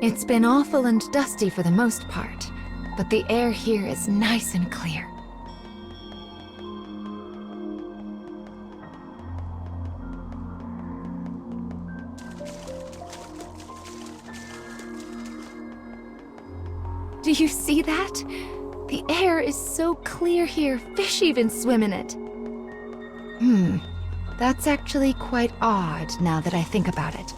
It's been awful and dusty for the most part, but the air here is nice and clear. Do you see that? The air is so clear here, fish even swim in it. That's actually quite odd now that I think about it.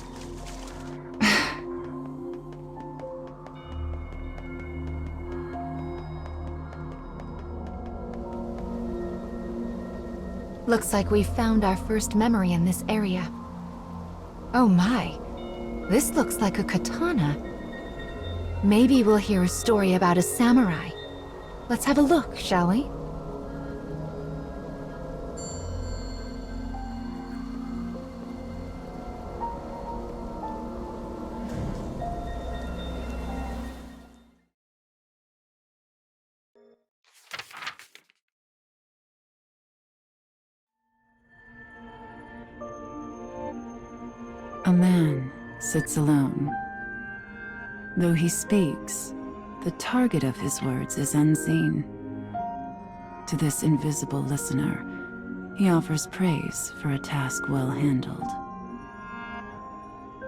Looks like we've found our first memory in this area. Oh my, this looks like a katana. Maybe we'll hear a story about a samurai. Let's have a look, shall we? A man sits alone. Though he speaks, the target of his words is unseen. To this invisible listener, he offers praise for a task well handled.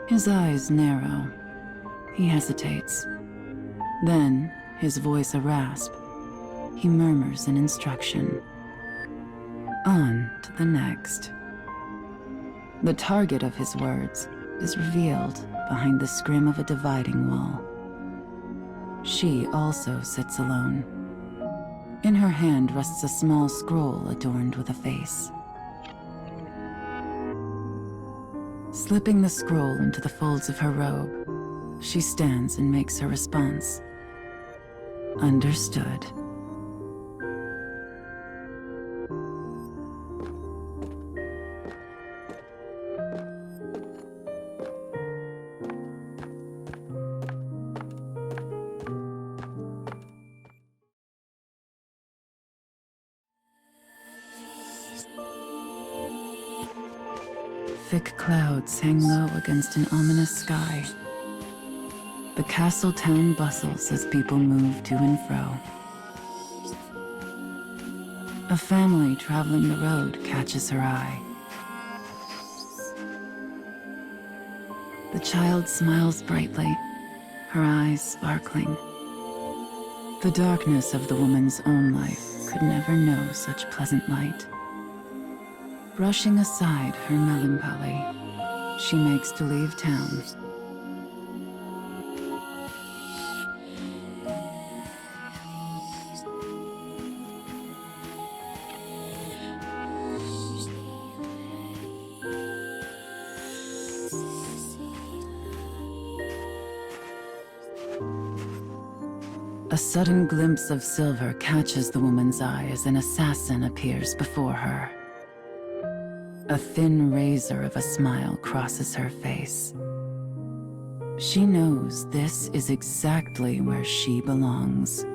His eyes narrow. He hesitates. Then, his voice a rasp, he murmurs an instruction. On to the next. The target of his words is revealed behind the scrim of a dividing wall. She also sits alone. In her hand rests a small scroll adorned with a face. Slipping the scroll into the folds of her robe, she stands and makes her response. Understood. Thick clouds hang low against an ominous sky. The castle town bustles as people move to and fro. A family traveling the road catches her eye. The child smiles brightly, her eyes sparkling. The darkness of the woman's own life could never know such pleasant light. Brushing aside her melancholy, she makes to leave town. A sudden glimpse of silver catches the woman's eye as an assassin appears before her. A thin razor of a smile crosses her face. She knows this is exactly where she belongs.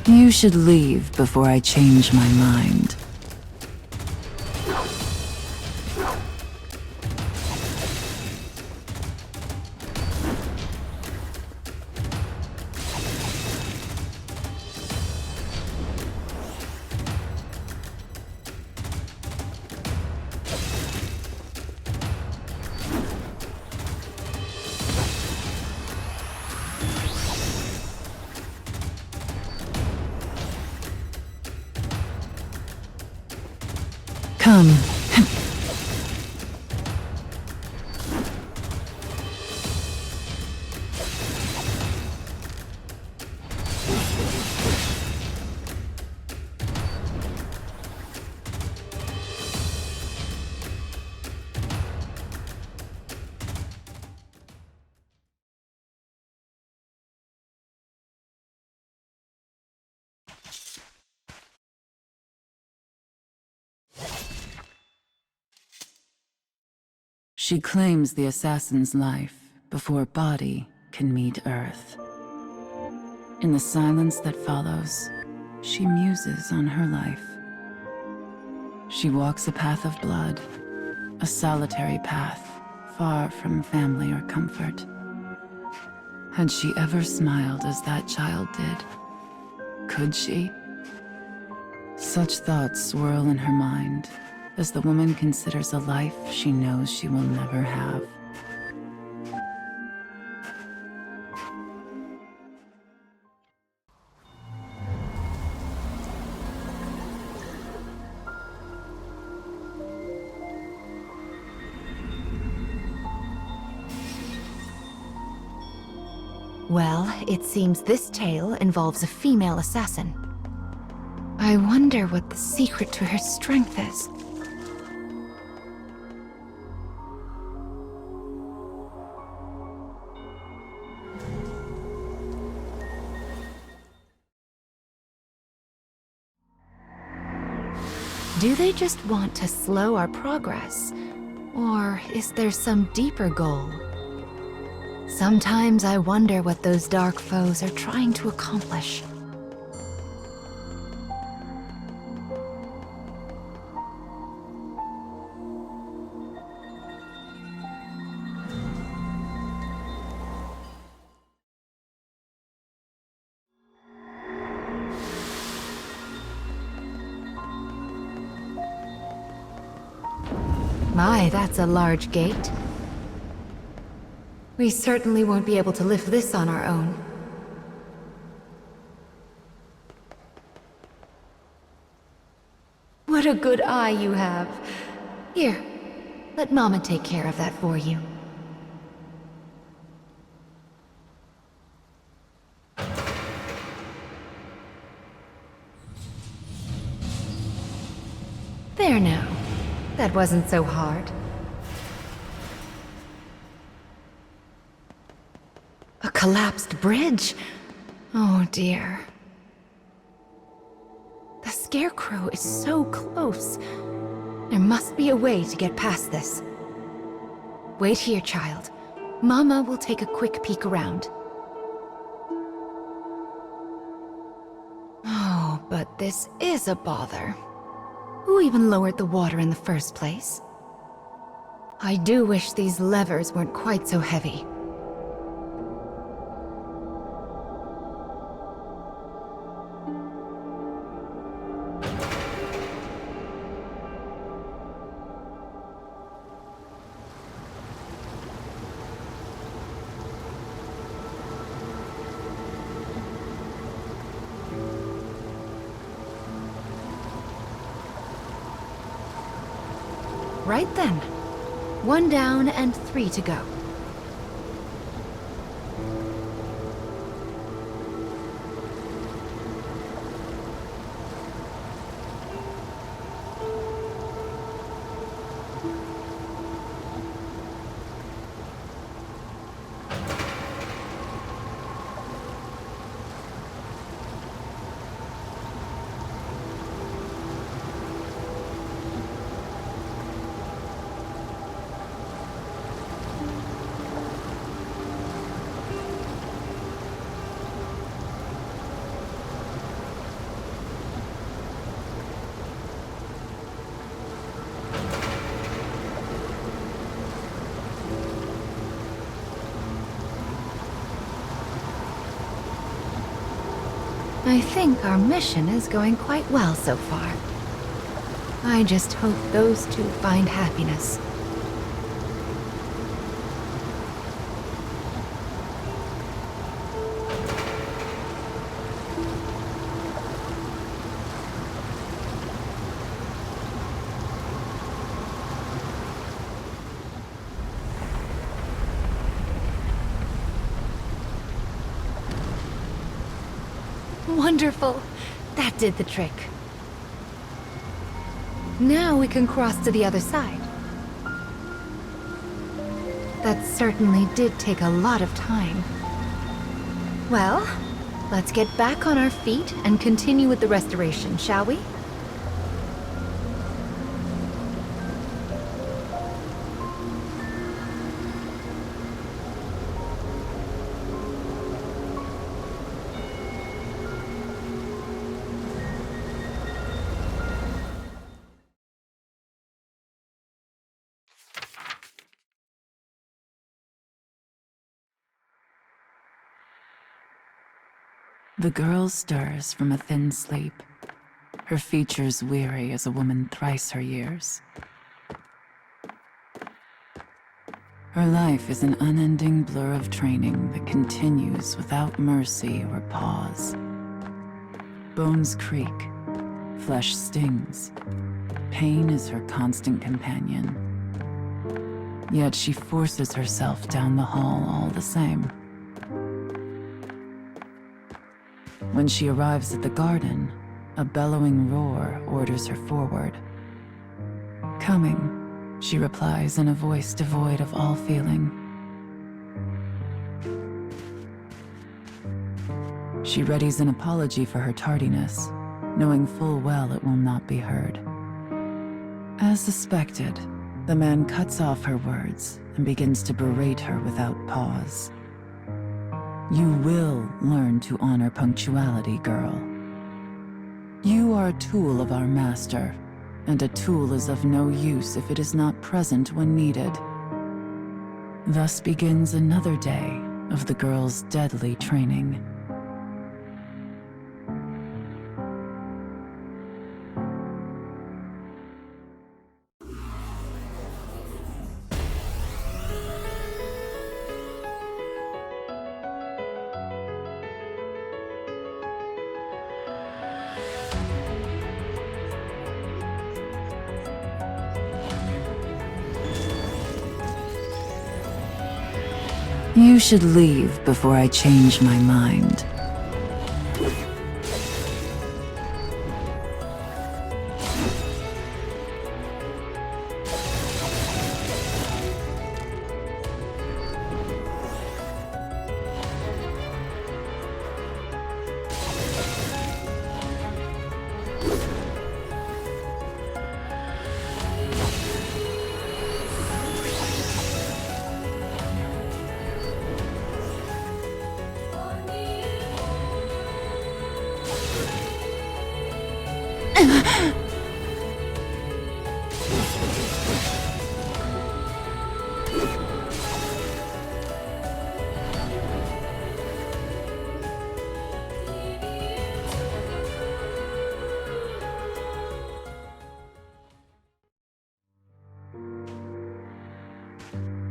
You should leave before I change my mind. Come. She claims the assassin's life before body can meet Earth. In the silence that follows, she muses on her life. She walks a path of blood, a solitary path, far from family or comfort. Had she ever smiled as that child did? Could she? Such thoughts swirl in her mind as the woman considers a life she knows she will never have. Well, it seems this tale involves a female assassin. I wonder what the secret to her strength is. Do they just want to slow our progress? Or is there some deeper goal? Sometimes I wonder what those dark foes are trying to accomplish. My, that's a large gate. We certainly won't be able to lift this on our own. What a good eye you have. Here, let Mama take care of that for you. There now. That wasn't so hard. A collapsed bridge? Oh dear. The Scarecrow is so close. There must be a way to get past this. Wait here, child. Mama will take a quick peek around. Oh, but this is a bother. Who even lowered the water in the first place? I do wish these levers weren't quite so heavy. Right then. 1 down and 3 to go. I think our mission is going quite well so far. I just hope those two find happiness. Wonderful! That did the trick. Now we can cross to the other side. That certainly did take a lot of time. Well, let's get back on our feet and continue with the restoration, shall we? The girl stirs from a thin sleep, her features weary as a woman thrice her years. Her life is an unending blur of training that continues without mercy or pause. Bones creak, flesh stings. Pain is her constant companion. Yet she forces herself down the hall all the same. When she arrives at the garden, a bellowing roar orders her forward. "Coming," she replies in a voice devoid of all feeling. She readies an apology for her tardiness, knowing full well it will not be heard. As suspected, the man cuts off her words and begins to berate her without pause. "You will learn to honor punctuality, girl. You are a tool of our master, and a tool is of no use if it is not present when needed." Thus begins another day of the girl's deadly training. You should leave before I change my mind.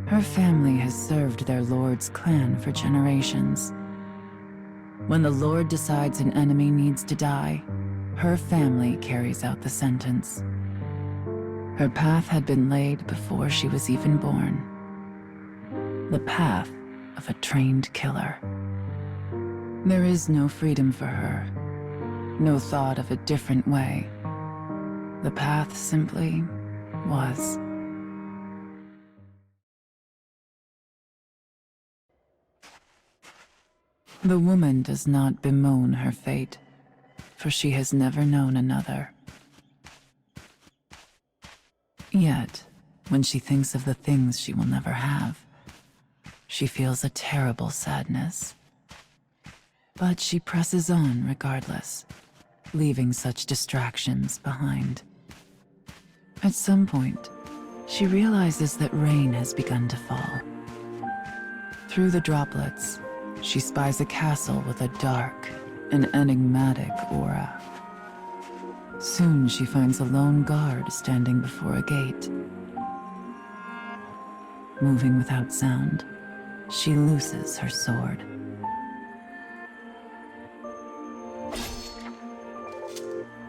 Her family has served their lord's clan for generations. When the lord decides an enemy needs to die, her family carries out the sentence. Her path had been laid before she was even born. The path of a trained killer. There is no freedom for her, no thought of a different way. The path simply was. The woman does not bemoan her fate, for she has never known another. Yet, when she thinks of the things she will never have, she feels a terrible sadness. But she presses on regardless, leaving such distractions behind. At some point, she realizes that rain has begun to fall. Through the droplets, she spies a castle with a dark and enigmatic aura. Soon she finds a lone guard standing before a gate. Moving without sound, she looses her sword.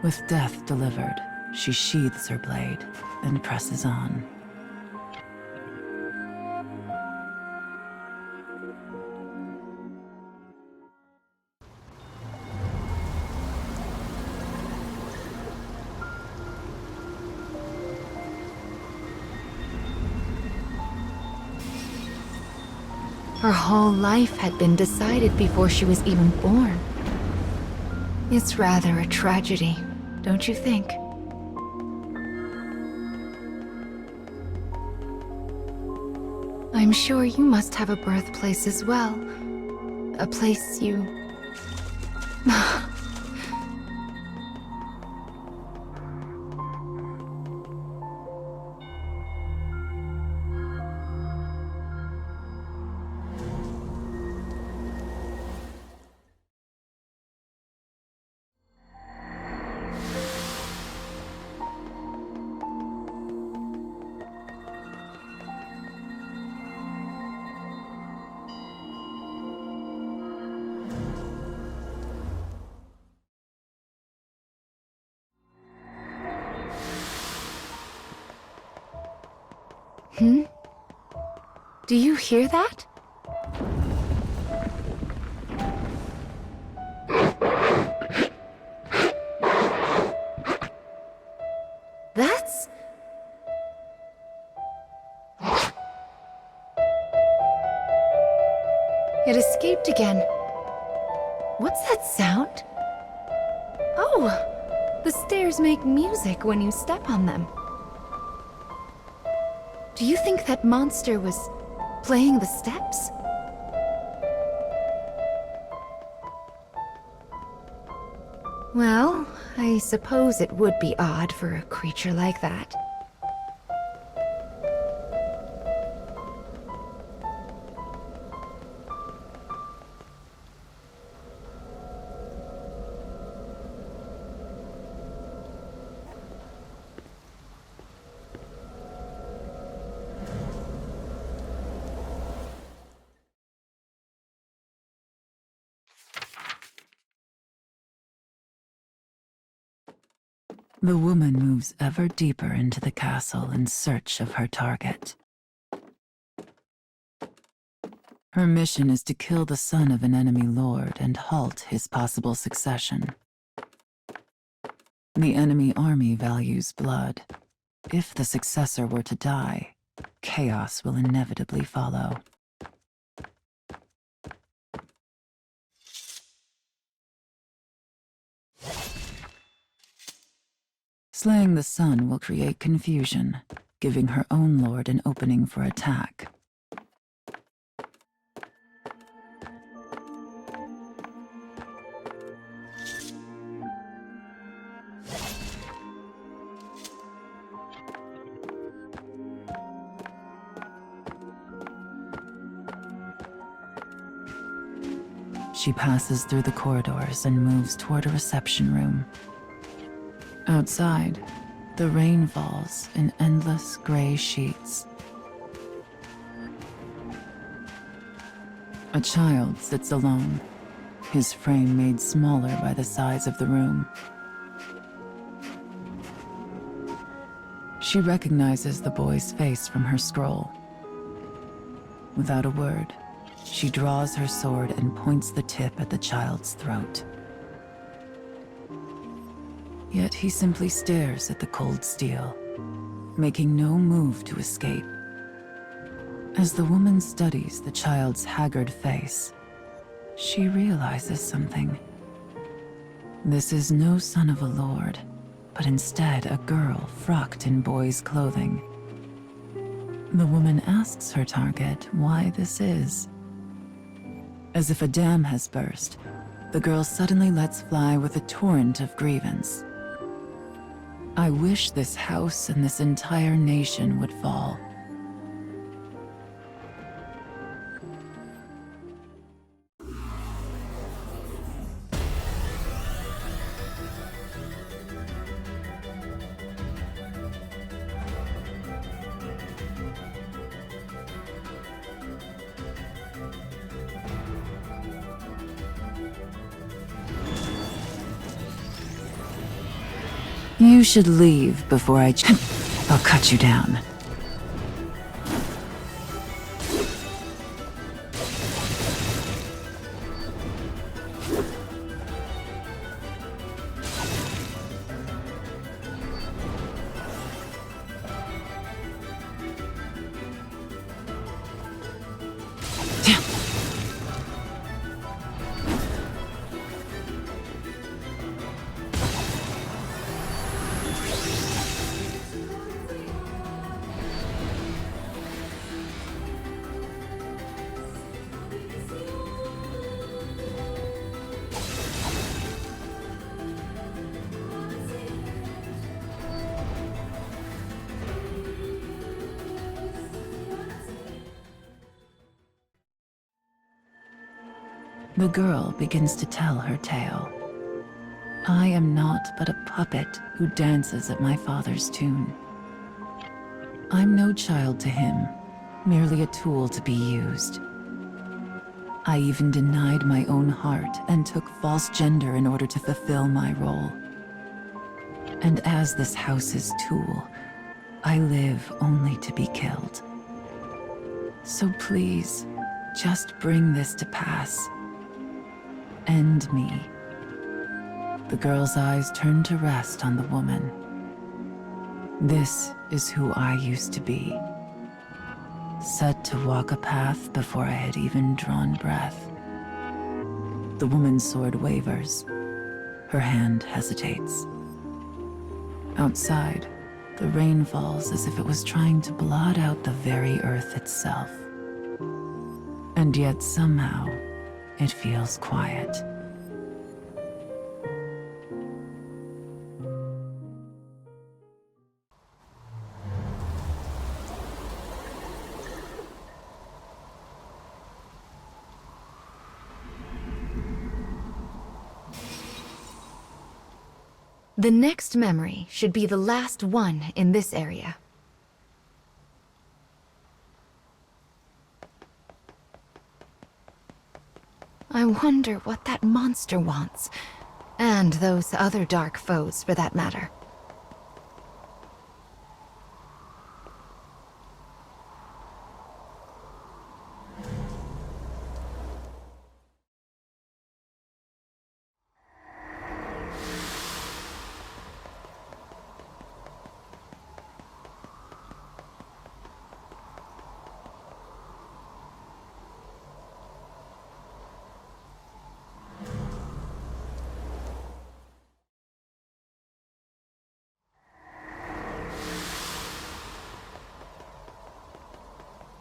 With death delivered, she sheathes her blade and presses on. Her whole life had been decided before she was even born. It's rather a tragedy, don't you think? I'm sure you must have a birthplace as well. A place you... Do you hear that? That's... It escaped again. What's that sound? Oh, the stairs make music when you step on them. Do you think that monster was playing the steps? Well, I suppose it would be odd for a creature like that. The woman moves ever deeper into the castle in search of her target. Her mission is to kill the son of an enemy lord and halt his possible succession. The enemy army values blood. If the successor were to die, chaos will inevitably follow. Slaying the son will create confusion, giving her own lord an opening for attack. She passes through the corridors and moves toward a reception room. Outside, the rain falls in endless gray sheets. A child sits alone, his frame made smaller by the size of the room. She recognizes the boy's face from her scroll. Without a word, she draws her sword and points the tip at the child's throat. Yet he simply stares at the cold steel, making no move to escape. As the woman studies the child's haggard face, she realizes something. This is no son of a lord, but instead a girl frocked in boy's clothing. The woman asks her target why this is. As if a dam has burst, the girl suddenly lets fly with a torrent of grievance. I wish this house and this entire nation would fall. You should leave before I'll cut you down. The girl begins to tell her tale. I am not but a puppet who dances at my father's tune. I'm no child to him, merely a tool to be used. I even denied my own heart and took false gender in order to fulfill my role. And as this house's tool, I live only to be killed. So please, just bring this to pass. End me. The girl's eyes turned to rest on the woman. This is who I used to be. Set to walk a path before I had even drawn breath. The woman's sword wavers. Her hand hesitates. Outside, the rain falls as if it was trying to blot out the very earth itself. And yet somehow, it feels quiet. The next memory should be the last one in this area. I wonder what that monster wants, and those other dark foes for that matter.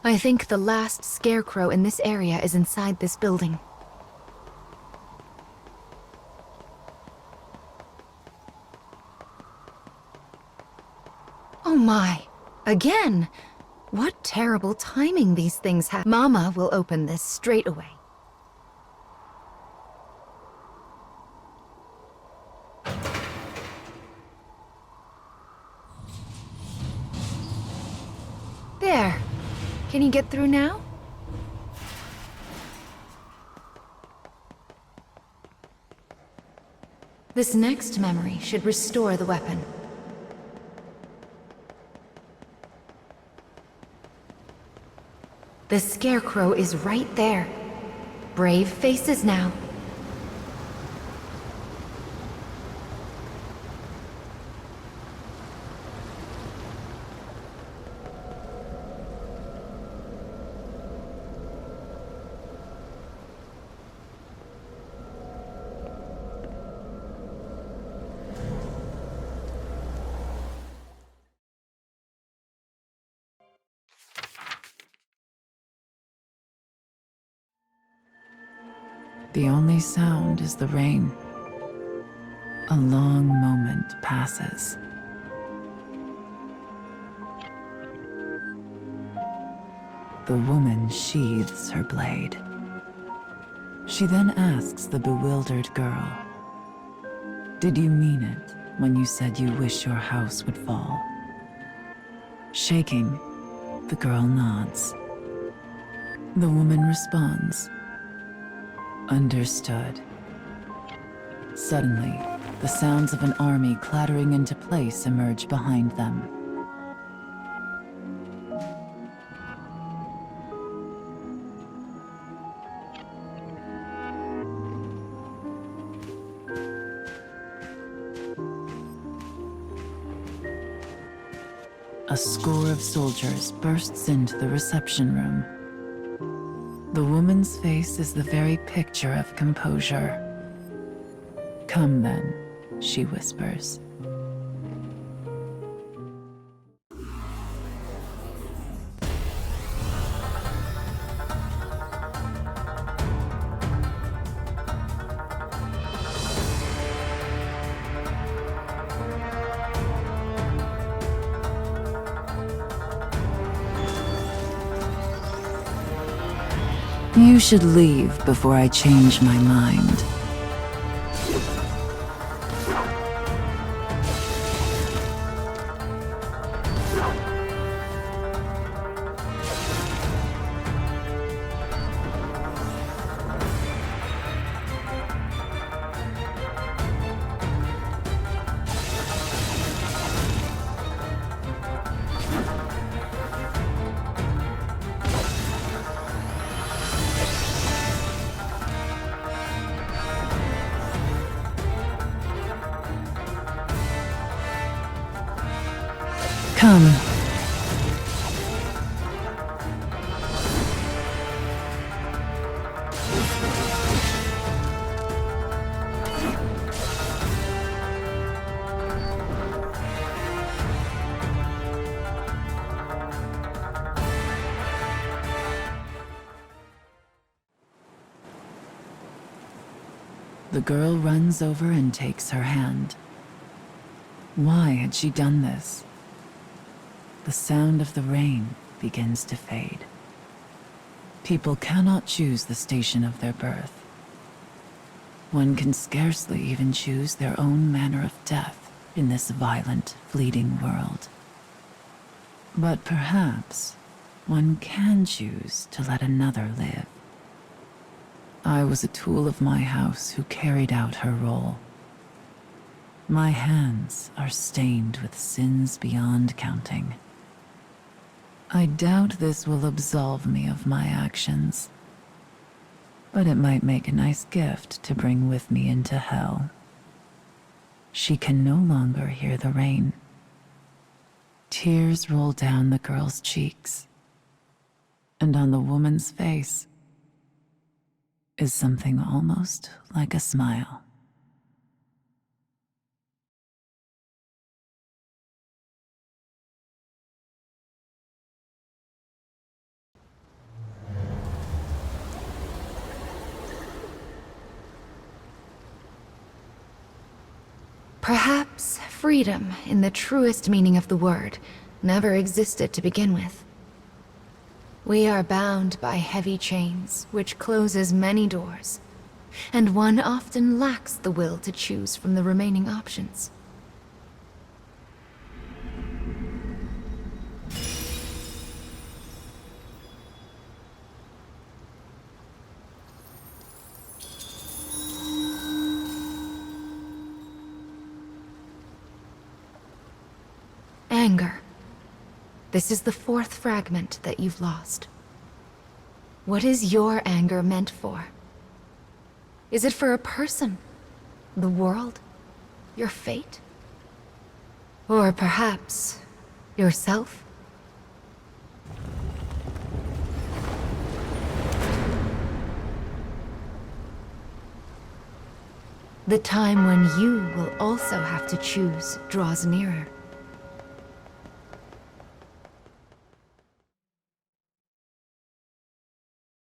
I think the last scarecrow in this area is inside this building. Oh my, again! What terrible timing these things have. Mama will open this straight away. There. Can you get through now? This next memory should restore the weapon. The scarecrow is right there. Brave faces now. The only sound is the rain. A long moment passes. The woman sheathes her blade. She then asks the bewildered girl, "Did you mean it when you said you wish your house would fall?" Shaking, the girl nods. The woman responds, "Understood." Suddenly, the sounds of an army clattering into place emerge behind them. A score of soldiers bursts into the reception room. The woman's face is the very picture of composure. "Come then," she whispers. You should leave before I change my mind. Come. The girl runs over and takes her hand. Why had she done this? The sound of the rain begins to fade. People cannot choose the station of their birth. One can scarcely even choose their own manner of death in this violent, fleeting world. But perhaps one can choose to let another live. I was a tool of my house who carried out her role. My hands are stained with sins beyond counting. I doubt this will absolve me of my actions, but it might make a nice gift to bring with me into hell. She can no longer hear the rain. Tears roll down the girl's cheeks, and on the woman's face is something almost like a smile. Perhaps freedom, in the truest meaning of the word, never existed to begin with. We are bound by heavy chains, which closes many doors, and one often lacks the will to choose from the remaining options. Anger. This is the fourth fragment that you've lost. What is your anger meant for? Is it for a person? The world? Your fate? Or perhaps yourself? The time when you will also have to choose draws nearer.